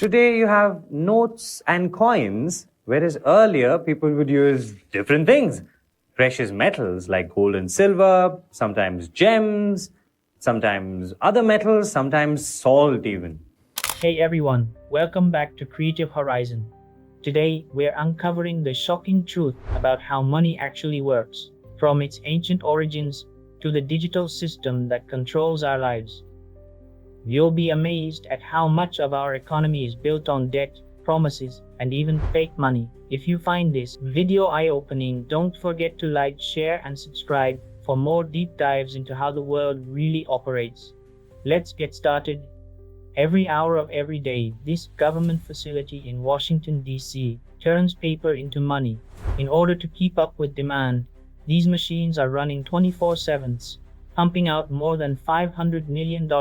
Today you have notes and coins, whereas earlier people would use different things. Precious metals like gold and silver, sometimes gems, sometimes other metals, sometimes salt even. Hey everyone, welcome back to Creative Horizon. Today, we're uncovering the shocking truth about how money actually works, from its ancient origins to the digital system that controls our lives. You'll be amazed at how much of our economy is built on debt, promises, and even fake money. If you find this video eye-opening, don't forget to like, share, and subscribe for more deep dives into how the world really operates. Let's get started. Every hour of every day, this government facility in Washington, D.C. turns paper into money. In order to keep up with demand, these machines are running 24/7, pumping out more than $500 million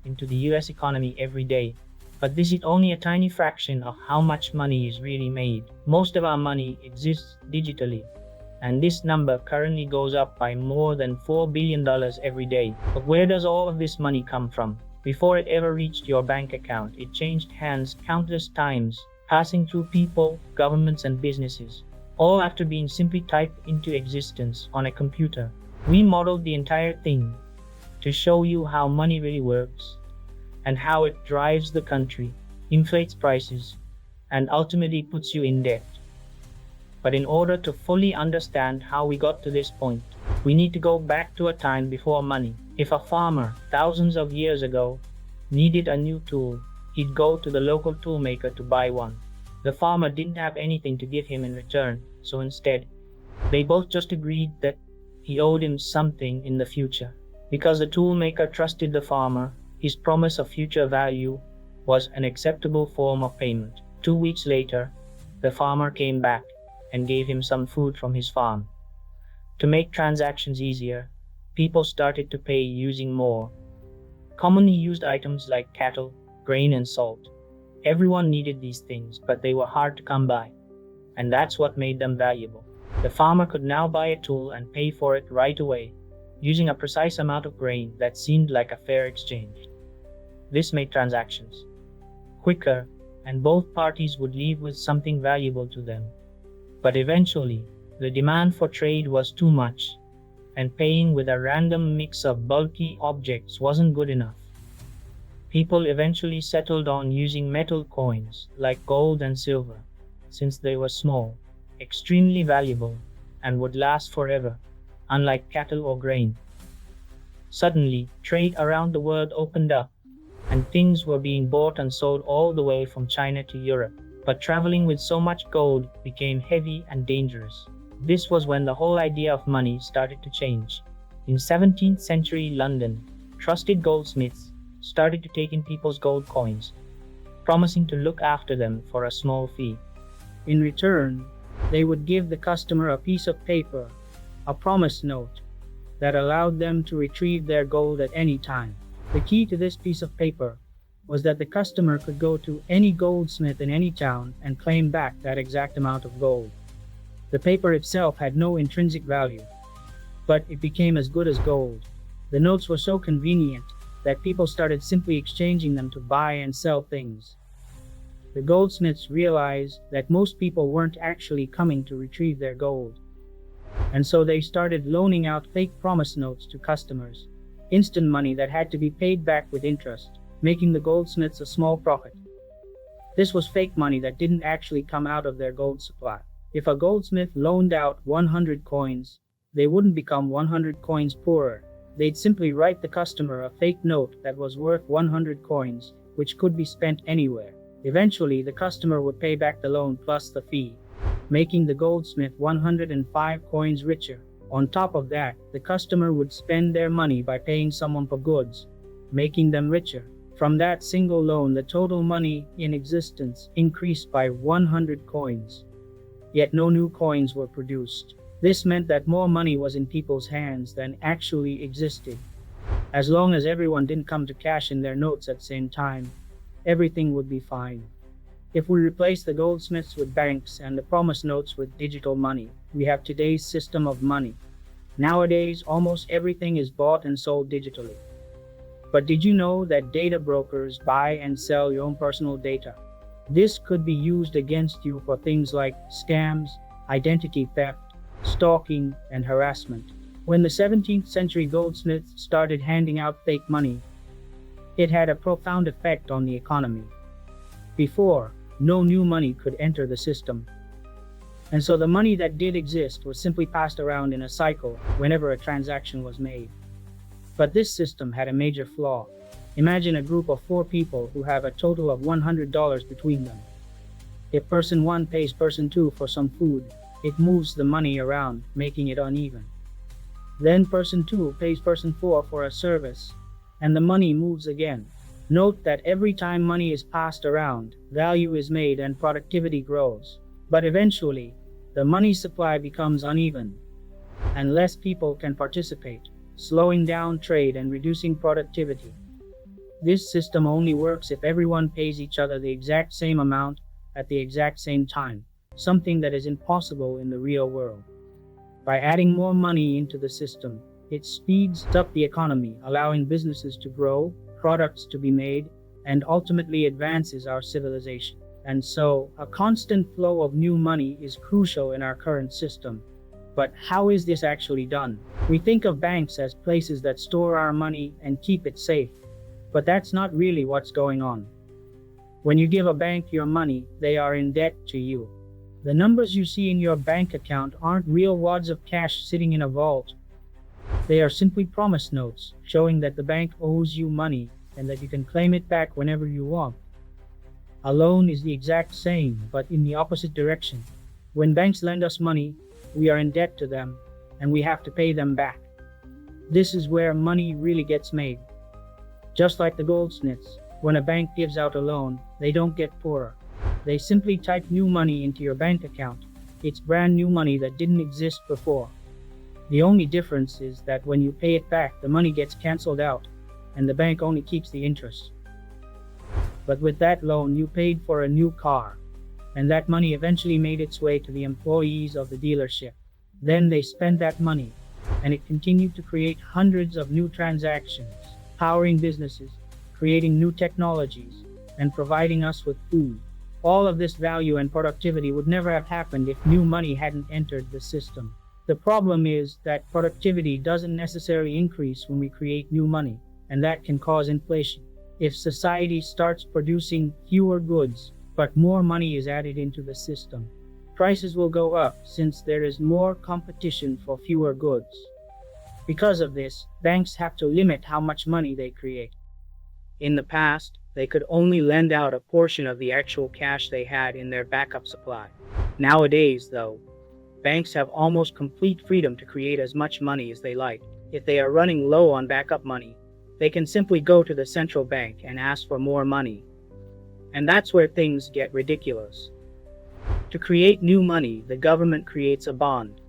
into the U.S. economy every day. But this is only a tiny fraction of how much money is really made. Most of our money exists digitally, and this number currently goes up by more than $4 billion every day. But where does all of this money come from? Before it ever reached your bank account, it changed hands countless times, passing through people, governments, and businesses, all after being simply typed into existence on a computer. We modeled the entire thing to show you how money really works and how it drives the country, inflates prices, and ultimately puts you in debt. But in order to fully understand how we got to this point, we need to go back to a time before money. If a farmer, thousands of years ago, needed a new tool, he'd go to the local tool maker to buy one. The farmer didn't have anything to give him in return, so instead, they both just agreed that he owed him something in the future. Because the tool maker trusted the farmer, his promise of future value was an acceptable form of payment. 2 weeks later, the farmer came back and gave him some food from his farm. To make transactions easier, people started to pay using more commonly used items like cattle, grain, and salt. Everyone needed these things, but they were hard to come by, and that's what made them valuable. The farmer could now buy a tool and pay for it right away, using a precise amount of grain that seemed like a fair exchange. This made transactions quicker, and both parties would leave with something valuable to them. But eventually, the demand for trade was too much, and paying with a random mix of bulky objects wasn't good enough. People eventually settled on using metal coins like gold and silver, since they were small, extremely valuable, and would last forever, unlike cattle or grain. Suddenly, trade around the world opened up, and things were being bought and sold all the way from China to Europe. But traveling with so much gold became heavy and dangerous. This was when the whole idea of money started to change. In 17th century London, trusted goldsmiths started to take in people's gold coins, promising to look after them for a small fee. In return, they would give the customer a piece of paper, a promise note, that allowed them to retrieve their gold at any time. The key to this piece of paper was that the customer could go to any goldsmith in any town and claim back that exact amount of gold. The paper itself had no intrinsic value, but it became as good as gold. The notes were so convenient that people started simply exchanging them to buy and sell things. The goldsmiths realized that most people weren't actually coming to retrieve their gold, and so they started loaning out fake promise notes to customers, instant money that had to be paid back with interest, making the goldsmiths a small profit. This was fake money that didn't actually come out of their gold supply. If a goldsmith loaned out 100 coins, they wouldn't become 100 coins poorer. They'd simply write the customer a fake note that was worth 100 coins, which could be spent anywhere. Eventually, the customer would pay back the loan plus the fee, making the goldsmith 105 coins richer. On top of that, the customer would spend their money by paying someone for goods, making them richer. From that single loan, the total money in existence increased by 100 coins. Yet no new coins were produced. This meant that more money was in people's hands than actually existed. As long as everyone didn't come to cash in their notes at the same time, everything would be fine. If we replace the goldsmiths with banks and the promise notes with digital money, we have today's system of money. Nowadays, almost everything is bought and sold digitally. But did you know that data brokers buy and sell your own personal data? This could be used against you for things like scams, identity theft, stalking, and harassment. When the 17th century goldsmiths started handing out fake money, it had a profound effect on the economy. Before, no new money could enter the system, and so the money that did exist was simply passed around in a cycle whenever a transaction was made. But this system had a major flaw. Imagine a group of 4 people who have a total of $100 between them. If person 1 pays person 2 for some food, it moves the money around, making it uneven. Then person 2 pays person 4 for a service, and the money moves again. Note that every time money is passed around, value is made and productivity grows. But eventually, the money supply becomes uneven, and less people can participate, slowing down trade and reducing productivity. This system only works if everyone pays each other the exact same amount at the exact same time, something that is impossible in the real world. By adding more money into the system, it speeds up the economy, allowing businesses to grow, products to be made, and ultimately advances our civilization. And so, a constant flow of new money is crucial in our current system. But how is this actually done? We think of banks as places that store our money and keep it safe. But that's not really what's going on. When you give a bank your money, they are in debt to you. The numbers you see in your bank account aren't real wads of cash sitting in a vault. They are simply promise notes, showing that the bank owes you money and that you can claim it back whenever you want. A loan is the exact same, but in the opposite direction. When banks lend us money, we are in debt to them, and we have to pay them back. This is where money really gets made. Just like the goldsmiths, when a bank gives out a loan, they don't get poorer. They simply type new money into your bank account. It's brand new money that didn't exist before. The only difference is that when you pay it back, the money gets canceled out, and the bank only keeps the interest. But with that loan, you paid for a new car, and that money eventually made its way to the employees of the dealership. Then they spent that money, and it continued to create hundreds of new transactions, powering businesses, creating new technologies, and providing us with food. All of this value and productivity would never have happened if new money hadn't entered the system. The problem is that productivity doesn't necessarily increase when we create new money, and that can cause inflation. If society starts producing fewer goods, but more money is added into the system, prices will go up since there is more competition for fewer goods. Because of this, banks have to limit how much money they create. In the past, they could only lend out a portion of the actual cash they had in their backup supply. Nowadays, though, banks have almost complete freedom to create as much money as they like. If they are running low on backup money, they can simply go to the central bank and ask for more money. And that's where things get ridiculous. To create new money, the government creates a bond,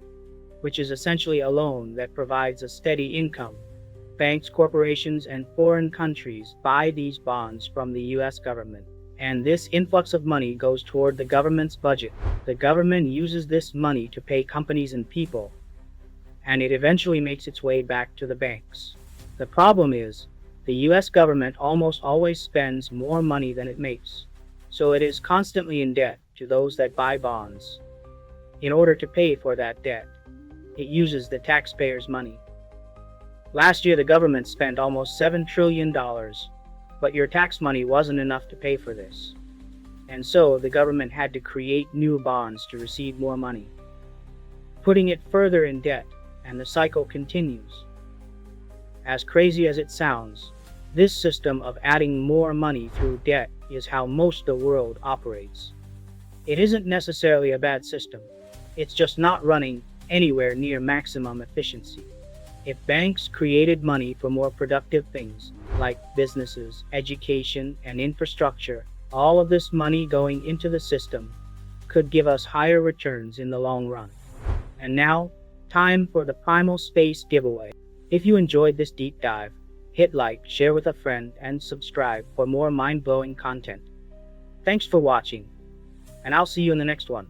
which is essentially a loan that provides a steady income. Banks, corporations, and foreign countries buy these bonds from the US government, and this influx of money goes toward the government's budget. The government uses this money to pay companies and people, and it eventually makes its way back to the banks. The problem is, the US government almost always spends more money than it makes, so it is constantly in debt to those that buy bonds. In order to pay for that debt, it uses the taxpayers' money. Last year, the government spent almost $7 trillion, but your tax money wasn't enough to pay for this. And so, the government had to create new bonds to receive more money, putting it further in debt, and the cycle continues. As crazy as it sounds, this system of adding more money through debt is how most of the world operates. It isn't necessarily a bad system. It's just not running anywhere near maximum efficiency. If banks created money for more productive things, like businesses, education, and infrastructure, all of this money going into the system could give us higher returns in the long run. And now, time for the Primal Space giveaway. If you enjoyed this deep dive, hit like, share with a friend, and subscribe for more mind-blowing content. Thanks for watching, and I'll see you in the next one.